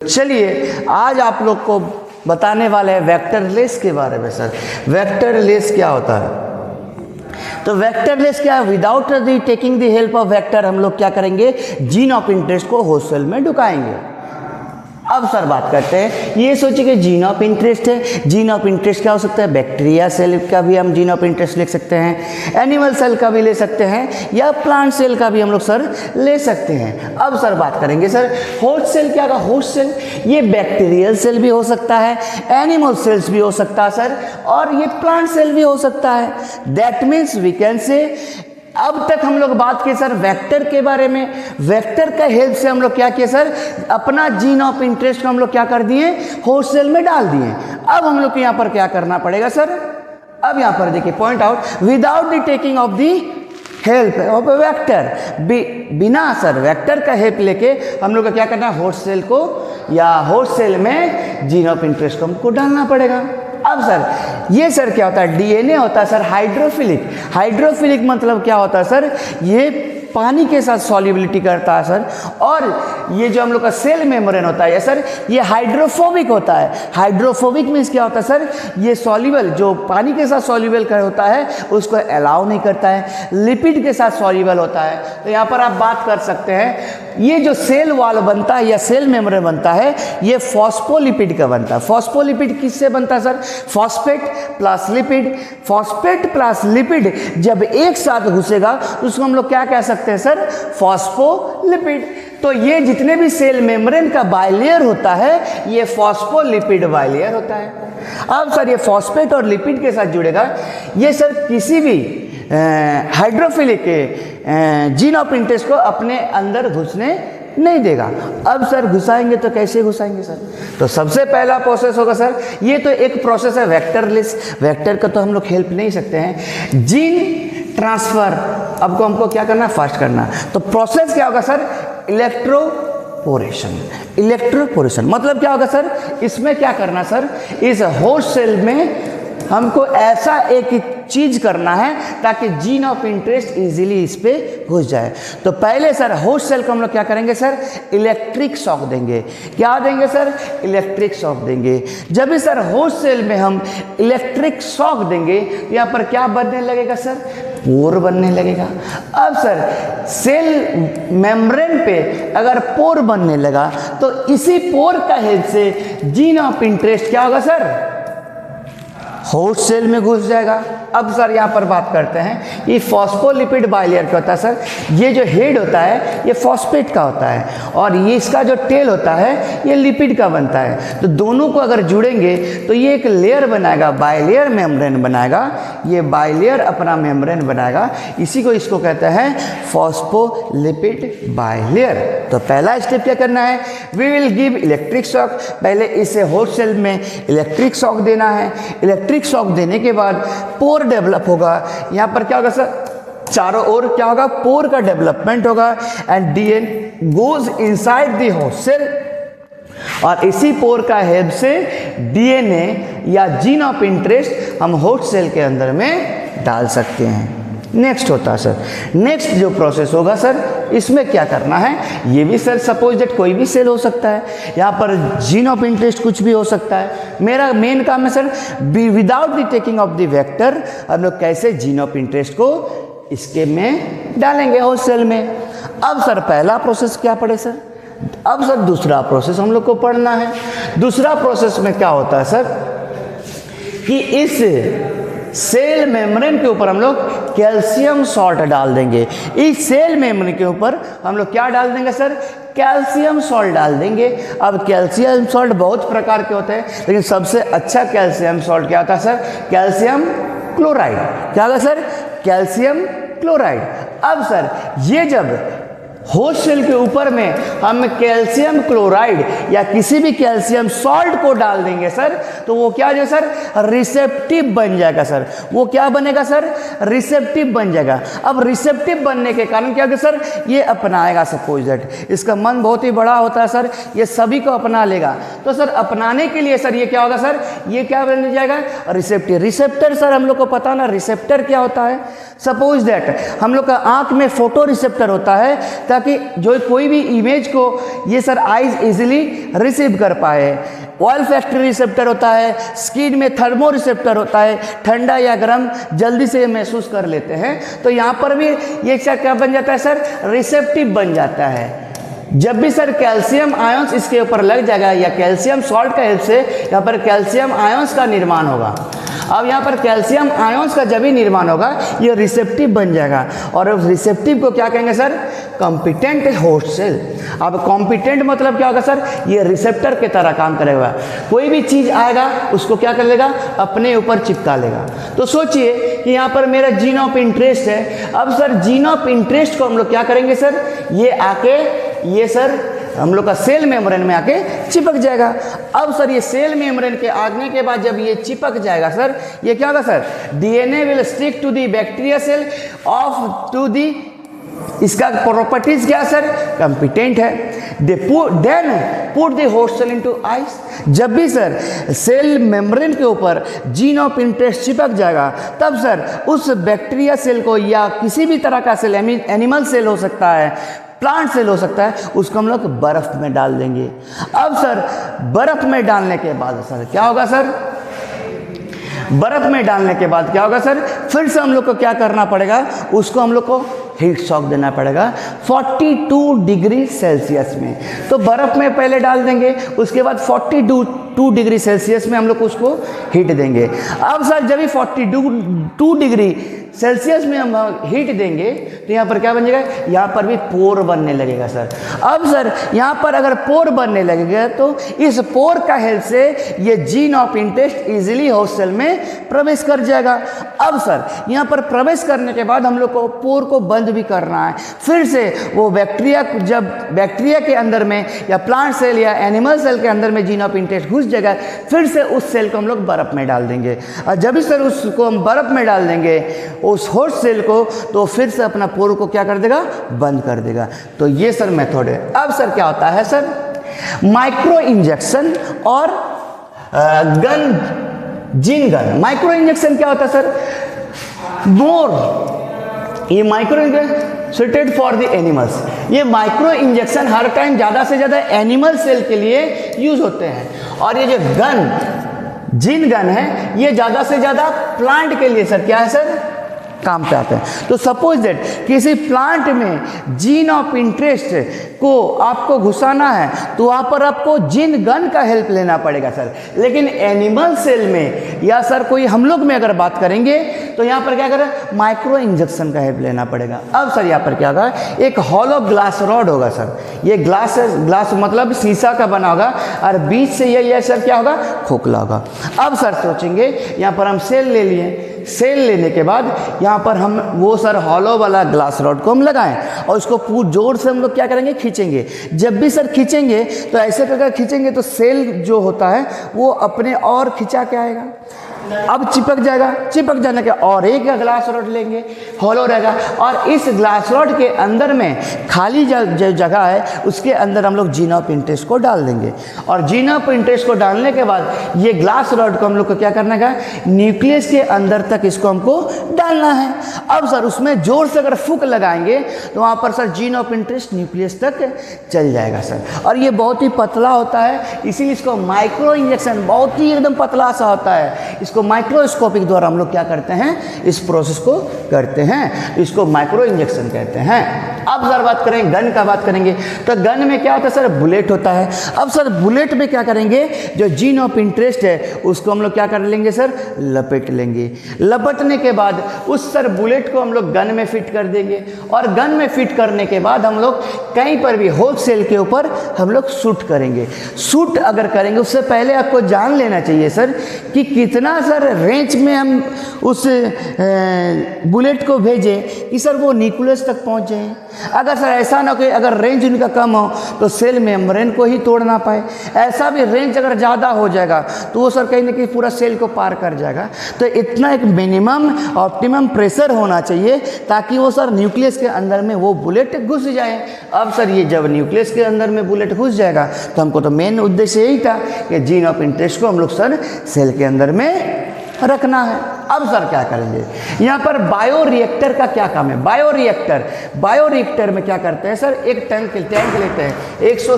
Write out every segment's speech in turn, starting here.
चलिए आज आप लोग को बताने वाले हैं वेक्टर रेस के बारे में। सर वेक्टर रेस क्या होता है? तो वेक्टर रेस क्या है? Without the taking the help of vector हम लोग क्या करेंगे, जीन ऑफ इंटरेस्ट को होस्ट सेल में ढुकाएंगे। अब सर बात करते हैं, ये सोचिए कि जीन ऑफ इंटरेस्ट है। जीन ऑफ इंटरेस्ट क्या हो सकता है? बैक्टीरिया सेल का भी हम जीन ऑफ इंटरेस्ट लिख सकते हैं, एनिमल सेल का भी ले सकते हैं, या प्लांट सेल का भी हम लोग सर ले सकते हैं। अब सर बात करेंगे सर होस्ट सेल क्या होगा? होस्ट सेल ये बैक्टीरियल सेल भी हो सकता है, एनिमल सेल्स भी हो सकता है सर, और ये प्लांट सेल भी हो सकता है। That means we can say अब तक हम लोग बात किए सर वेक्टर के बारे में। वेक्टर का हेल्प से हम लोग क्या किए सर, अपना जीन ऑफ इंटरेस्ट को हम लोग क्या कर दिए, होस्ट सेल में डाल दिए। अब हम लोग को यहाँ पर क्या करना पड़ेगा सर? अब यहाँ पर देखिए point out, without the taking of the help of A vector, बिना सर वेक्टर का हेल्प लेके हम लोग को क्या करना है, होस्ट सेल को या होस्ट सेल में जीन ऑफ इंटरेस्ट को हमको डालना पड़ेगा। अब सर ये सर क्या होता है, डीएनए होता है सर हाइड्रोफिलिक। हाइड्रोफिलिक मतलब क्या होता है सर, ये पानी के साथ सॉल्युबिलिटी करता है सर, और ये जो हम लोग का सेल मेम्ब्रेन होता है सर, ये हाइड्रोफोबिक होता है। हाइड्रोफोबिक मीन्स क्या होता है सर, ये सॉल्युबल जो पानी के साथ सॉल्युबल कर होता है उसको अलाउ नहीं करता है, लिपिड के साथ सॉल्युबल होता है। तो यहाँ पर आप बात कर सकते हैं, ये जो सेल वॉल बनता है या सेल मेम्ब्रेन बनता है, ये फॉस्फोलिपिड का बनता है। फॉस्फोलिपिड किससे बनता है sir? Phosphate plus lipid. Phosphate plus lipid जब एक साथ घुसेगा तो उसको हम लोग क्या कह सकते हैं सर? फॉस्फोलिपिड। तो ये जितने भी सेल मेम्ब्रेन का बाइलेयर होता है ये फॉस्फोलिपिड बाइलेयर होता है। अब सर ये फॉस्फेट और लिपिड के साथ जुड़ेगा, ये सर किसी भी हाइड्रोफिलिक जीन ऑफ इंटरेस्ट को अपने अंदर घुसने नहीं देगा। अब सर घुसाएंगे तो कैसे घुसाएंगे सर? तो सबसे पहला प्रोसेस होगा सर, ये तो एक प्रोसेस है वेक्टर लेस, वेक्टर का तो हम लोग हेल्प नहीं सकते हैं। जीन ट्रांसफर अब को हमको क्या करना है, फर्स्ट करना। तो प्रोसेस क्या होगा सर? इलेक्ट्रोपोरेशन। इलेक्ट्रोपोरेशन मतलब क्या होगा सर? इसमें क्या करना सर, इस होस्ट सेल में हमको ऐसा एक चीज करना है ताकि जीन ऑफ इंटरेस्ट इजीली इस पे घुस जाए। तो पहले सर होस्ट सेल को हम लोग क्या करेंगे सर, इलेक्ट्रिक शॉक देंगे। क्या देंगे सर? इलेक्ट्रिक शॉक देंगे। जब भी सर होस्ट सेल में हम इलेक्ट्रिक शॉक देंगे तो यहाँ पर क्या बनने लगेगा सर? पोर बनने लगेगा। अब सर सेल मेम्ब्रेन पे अगर पोर बनने लगा तो इसी पोर का हेल्प से जीन ऑफ इंटरेस्ट क्या होगा सर? होस्ट सेल में घुस जाएगा। अब सर यहाँ पर बात करते हैं, ये फॉस्फोलिपिड बाइलेयर क्या होता है सर? ये जो हेड होता है ये फॉस्फेट का होता है, और ये इसका जो टेल होता है ये लिपिड का बनता है। तो दोनों को अगर जुड़ेंगे तो ये एक लेयर बनाएगा, बाइलेयर मेम्ब्रेन बनाएगा। ये बाइलेयर अपना मेम्ब्रेन बनाएगा, इसी को इसको कहते हैं फॉस्फोलिपिड बाइलेयर। तो पहला स्टेप क्या करना है, we will give electric shock. पहले इसे होस्ट सेल में इलेक्ट्रिक शॉक देना है। इलेक्ट्रिक शॉक देने के बाद पोर डेवलप होगा। यहाँ पर क्या होगा सर, चारों ओर क्या होगा, पोर का डेवलपमेंट होगा, and DNA goes inside the host cell, और इसी पोर का हेल्प से डीएनए या जीन ऑफ इंटरेस्ट हम होस्ट सेल के अंदर में डाल सकते हैं। नेक्स्ट होता है सर, नेक्स्ट जो प्रोसेस होगा सर, इसमें क्या करना है, ये भी सर सपोज दैट कोई भी सेल हो सकता है, यहाँ पर जीन ऑफ इंटरेस्ट कुछ भी हो सकता है। मेरा मेन काम है sir, without the taking of the vector हम लोग कैसे जीन ऑफ इंटरेस्ट को इसके में डालेंगे होस्ट सेल में। अब सर पहला प्रोसेस क्या पढ़े सर? अब सर दूसरा प्रोसेस हम लोग को पढ़ना है। दूसरा प्रोसेस में क्या होता है सर कि इस सेल मेम्ब्रेन के ऊपर हम लोग कैल्शियम सॉल्ट डाल देंगे। इस सेल मेम्ब्रेन के ऊपर हम लोग क्या डाल देंगे सर? कैल्शियम सॉल्ट डाल देंगे। अब कैल्शियम सॉल्ट बहुत प्रकार के होते हैं, लेकिन सबसे अच्छा कैल्शियम सॉल्ट क्या होता है सर? Calcium chloride. क्या होगा सर? Calcium chloride. अब सर ये जब होस्ट सेल के ऊपर में हम कैल्शियम क्लोराइड या किसी भी कैल्शियम सॉल्ट को डाल देंगे सर, तो वो क्या जो सर रिसेप्टिव बन जाएगा सर। वो क्या बनेगा सर? रिसेप्टिव बन जाएगा। अब रिसेप्टिव बनने के कारण क्या होगा सर? ये अपनाएगा सपोज दैट, इसका मन बहुत ही बड़ा होता है सर, ये सभी को अपना लेगा। तो सर अपनाने के लिए सर ये क्या होगा सर? ये क्या बन जाएगा? रिसेप्टिव। रिसेप्टर सर हम लोग को पता ना रिसेप्टर क्या होता है सपोज दैट हम लोग का आँख में फोटो रिसेप्टर होता है ताकि जो कोई भी इमेज को ये सर आइज इजीली रिसीव कर पाए। ऑयल फैक्ट्री रिसेप्टर होता है, स्किन में थर्मो रिसेप्टर होता है, ठंडा या गर्म जल्दी से महसूस कर लेते हैं। तो यहाँ पर भी ये क्या बन जाता है सर, रिसेप्टिव बन जाता है। जब भी सर कैल्शियम आयंस इसके ऊपर लग जाएगा या कैल्शियम सॉल्ट का हेल्प से यहाँ पर कैल्शियम आयंस का निर्माण होगा। अब यहाँ पर कैल्शियम आयंस का जब भी निर्माण होगा ये रिसेप्टिव बन जाएगा और उस रिसेप्टिव को क्या कहेंगे सर, कॉम्पिटेंट होस्ट सेल। अब कॉम्पिटेंट मतलब क्या होगा सर, ये रिसेप्टर के तरह काम करेगा। कोई भी चीज़ आएगा उसको क्या कर लेगा, अपने ऊपर चिपका लेगा। तो सोचिए कि यहाँ पर मेरा जीन ऑफ इंटरेस्ट है। अब सर जीन ऑफ इंटरेस्ट को हम लोग क्या करेंगे सर, ये आके ये सर हम लोग का सेल मेम्ब्रेन में आके चिपक जाएगा। अब सर ये सेल मेम्ब्रेन के आने के बाद जब ये चिपक जाएगा सर, ये क्या होगा sir, DNA will stick to the bacteria cell of to the, इसका प्रॉपर्टीज क्या सर, कॉम्पिटेंट है। Then put the host cell into ice. जब भी सर सेल मेम्ब्रेन के ऊपर जीन ऑफ इंटरेस्ट चिपक जाएगा तब सर उस बैक्टीरिया सेल को या किसी भी तरह का सेल, एनिमल सेल हो सकता है, प्लांट सेल हो सकता है, उसको हम लोग बर्फ में डाल देंगे। अब सर बर्फ में डालने के बाद सर क्या होगा सर, बर्फ में डालने के बाद क्या होगा सर, फिर से हम लोग को क्या करना पड़ेगा, उसको हम लोग को हीट शॉक देना पड़ेगा 42 डिग्री सेल्सियस में। तो बर्फ में पहले डाल देंगे, उसके बाद 42 डिग्री सेल्सियस में हम लोग उसको हीट देंगे। अब सर जब भी 42 डिग्री सेल्सियस में हम हीट देंगे तो यहाँ पर क्या बन जाएगा, यहाँ पर भी पोर बनने लगेगा सर। अब सर यहाँ पर अगर पोर बनने लगेगा तो इस पोर का हेल्प से ये gene of interest easily host cell में प्रवेश कर जाएगा। अब सर यहाँ पर प्रवेश करने के बाद हम लोग को पोर को बंद भी करना है। फिर से वो बैक्टीरिया, जब बैक्टीरिया के अंदर में या प्लांट सेल या एनिमल सेल के अंदर में जीन ऑफ इंटरेस्ट घुस जाएगा, फिर से उस सेल को हम लोग बर्फ में डाल देंगे। और जब भी सर उसको हम बर्फ में डाल देंगे उस होस्ट सेल को, तो फिर से अपना पोर को क्या कर देगा, बंद कर देगा। तो ये सर मेथड है। अब सर क्या होता है सर, माइक्रो इंजेक्शन और gun, gene gun. Micro injection क्या होता है सर, ये micro injection suited for the animals. ये माइक्रो इंजेक्शन हर टाइम ज़्यादा से ज़्यादा एनिमल सेल के लिए यूज होते हैं। और ये जो गन, जीन गन है, ये ज़्यादा से ज़्यादा प्लांट के लिए सर क्या है सर, काम पे आते हैं। तो सपोज दैट किसी प्लांट में जीन ऑफ इंटरेस्ट को आपको घुसाना है तो वहाँ पर आपको जीन गन का हेल्प लेना पड़ेगा सर। लेकिन एनिमल सेल में या सर कोई हम लोग में अगर बात करेंगे तो यहाँ पर क्या करें, माइक्रो इंजेक्शन का हेल्प लेना पड़ेगा। अब सर यहाँ पर क्या होगा, एक हॉलो ग्लास रॉड होगा सर। ये ग्लास मतलब शीशा का बना होगा और बीच से ये सर क्या होगा, खोखला होगा। अब सर सोचेंगे यहाँ पर हम सेल ले लिए, सेल लेने के बाद यहाँ पर हम वो सर हॉलो वाला ग्लास रॉड को हम लगाएं और उसको पूरा जोर से हम लोग क्या करेंगे, खींचेंगे। जब भी सर खींचेंगे तो ऐसे करके खींचेंगे तो सेल जो होता है वो अपने और खिंचा के आएगा। अब चिपक जाएगा, चिपक जाने के और एक ग्लास रॉड लेंगे, हॉलो रहेगा, और इस ग्लास रॉड के अंदर में खाली जो जगह है उसके अंदर हम लोग जीन ऑफ इंटरेस्ट को डाल देंगे। और जीन ऑफ इंटरेस्ट को डालने के बाद ये ग्लास रॉड को हम लोग को क्या करना है, न्यूक्लियस के अंदर तक इसको हमको डालना है। अब सर उसमें जोर से अगर फूंक लगाएंगे तो वहाँ पर sir gene of interest nucleus तक चल जाएगा सर। और ये बहुत ही पतला होता है, इसीलिए इसको माइक्रो इंजेक्शन, बहुत ही एकदम पतला सा होता है, इसको माइक्रोस्कोपिक द्वारा हम लोग क्या करते हैं, इस प्रोसेस को करते हैं, इसको माइक्रो इंजेक्शन कहते हैं। अब सर बात करें गन का, बात करेंगे तो गन में क्या होता है सर, बुलेट होता है। अब सर बुलेट में क्या करेंगे, जो जीन ऑफ इंटरेस्ट है उसको हम लोग क्या कर लेंगे सर, लपेट लेंगे। लपटने के बाद उस सर बुलेट को हम लोग गन में फिट कर देंगे और गन में फिट करने के बाद हम लोग कहीं पर भी होल सेल के ऊपर हम लोग शूट करेंगे। शूट अगर करेंगे उससे पहले आपको जान लेना चाहिए सर कि कितना सर रेंज में हम उस बुलेट को भेजें कि सर वो न्यूक्लियस तक पहुंच जाए। अगर सर ऐसा ना कि अगर रेंज उनका कम हो तो सेल मेम्ब्रेन को ही तोड़ ना पाए, ऐसा भी रेंज अगर ज़्यादा हो जाएगा तो वो सर कहीं ना कहीं पूरा सेल को पार कर जाएगा। तो इतना एक मिनिमम ऑप्टिमम प्रेशर होना चाहिए ताकि वो सर न्यूक्लियस के अंदर में वो बुलेट घुस जाए। अब सर ये जब न्यूक्लियस के अंदर में बुलेट घुस जाएगा तो हमको तो मेन उद्देश्य यही था कि जीन ऑफ इंटरेस्ट को हम लोग सर सेल के अंदर में रखना है। अब सर क्या करेंगे, यहाँ पर बायो रिएक्टर का क्या काम है। बायो रिएक्टर में क्या करते हैं सर, एक टैंक लेते हैं, 100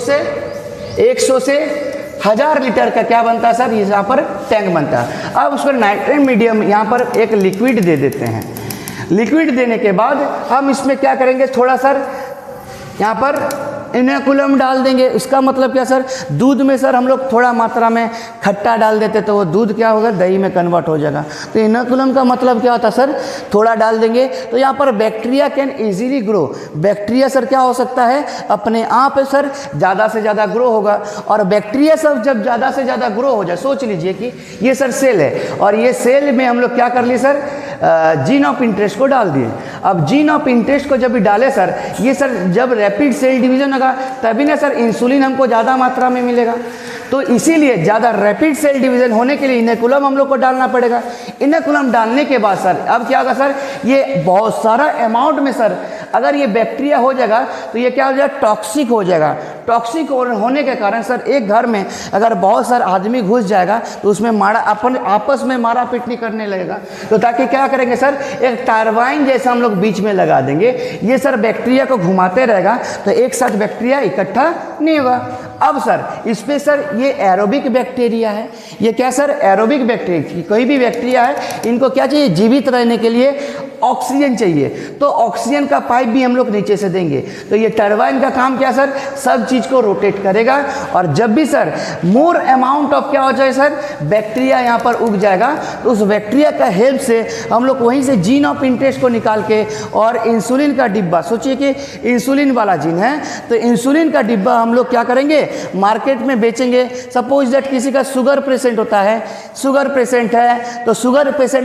से 1000 लीटर का क्या बनता है सर, यहाँ पर टैंक बनता है। अब उसको नाइट्रेट मीडियम यहाँ पर एक लिक्विड दे देते हैं। लिक्विड देने के बाद हम इसमें क्या करेंगे, थोड़ा सर यहाँ पर इनोकुलम डाल देंगे। इसका मतलब क्या सर, दूध में सर हम लोग थोड़ा मात्रा में खट्टा डाल देते तो वो दूध क्या होगा, दही में कन्वर्ट हो जाएगा। तो इनोकुलम का मतलब क्या होता है सर, थोड़ा डाल देंगे तो यहाँ पर bacteria can easily grow. Bacteria sir क्या हो सकता है, अपने आप सर ज़्यादा से ज़्यादा ग्रो होगा। और बैक्टीरिया सब जब ज़्यादा से ज़्यादा ग्रो हो जाए, सोच लीजिए कि ये सर सेल है और ये सेल में हम लोग क्या कर लिए सर, जीन ऑफ इंटरेस्ट को डाल दिए। अब जीन ऑफ इंटरेस्ट को जब भी डाले सर, ये सर जब रैपिड सेल डिवीजन होगा तभी ना सर इंसुलिन हमको ज़्यादा मात्रा में मिलेगा। तो इसीलिए ज़्यादा रैपिड सेल डिवीजन होने के लिए इनोकुलम हम लोग को डालना पड़ेगा। इनोकुलम डालने के बाद सर अब क्या होगा सर, ये बहुत सारा अमाउंट में सर अगर ये बैक्टीरिया हो जाएगा तो ये क्या हो जाएगा, टॉक्सिक हो जाएगा। टॉक्सिक होने के कारण सर एक घर में अगर बहुत सारा आदमी घुस जाएगा तो उसमें अपन आपस में मारा पिटनी करने लगेगा। तो ताकि क्या करेंगे सर, एक टरबाइन जैसा हम लोग बीच में लगा देंगे, ये सर बैक्टीरिया को घुमाते रहेगा तो एक साथ बैक्टीरिया इकट्ठा नहीं होगा। अब सर इस पे सर ये एरोबिक बैक्टीरिया है, ये क्या सर, एरोबिक बैक्टीरिया, कोई भी बैक्टीरिया है, इनको क्या चाहिए, जीवित रहने के लिए ऑक्सीजन चाहिए। तो ऑक्सीजन का पाइप भी हम लोग नीचे से देंगे। तो ये टरबाइन का काम क्या सर, सब चीज़ को रोटेट करेगा। और जब भी सर मोर अमाउंट ऑफ क्या हो जाए सर, बैक्टीरिया यहाँ पर उग जाएगा तो उस बैक्टीरिया का हेल्प से हम लोग वहीं से जीन ऑफ इंटरेस्ट को निकाल के और इंसुलिन का डिब्बा, सोचिए कि इंसुलिन वाला जीन है तो इंसुलिन का डिब्बा हम लोग क्या करेंगे, मार्केट में बेचेंगे। सपोज दैट किसी का शुगर पेशेंट होता है, शुगर पेशेंट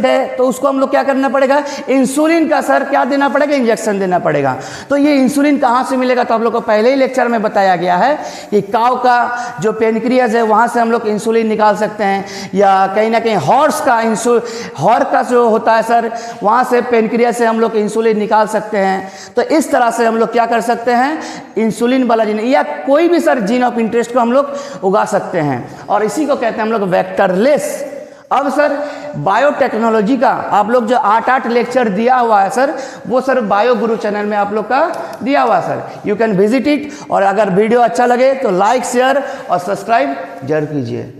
है तो उसको हम लोग क्या करना पड़ेगा, इंसुलिन का सर क्या देना पड़ेगा, इंजेक्शन देना पड़ेगा। तो ये इंसुलिन कहाँ से मिलेगा, तो आप लोग को पहले ही लेक्चर में बताया गया है कि काऊ का जो पेनक्रियाज है वहाँ से हम लोग इंसुलिन निकाल सकते हैं, या कहीं ना कहीं हॉर्स का जो होता है सर वहाँ से पेनक्रिया से हम लोग इंसुलिन निकाल सकते हैं। तो इस तरह से हम लोग क्या कर सकते हैं, इंसुलिन वाला जीन या कोई भी सर जीन ऑफ इंटरेस्ट को हम लोग उगा सकते हैं और इसी को कहते हैं हम लोग वेक्टरलेस। अब सर बायोटेक्नोलॉजी का आप लोग जो 8 लेक्चर दिया हुआ है सर, वो सर बायो गुरु चैनल में आप लोग का दिया हुआ है sir, you can visit it. और अगर वीडियो अच्छा लगे तो लाइक शेयर और सब्सक्राइब जरूर कीजिए।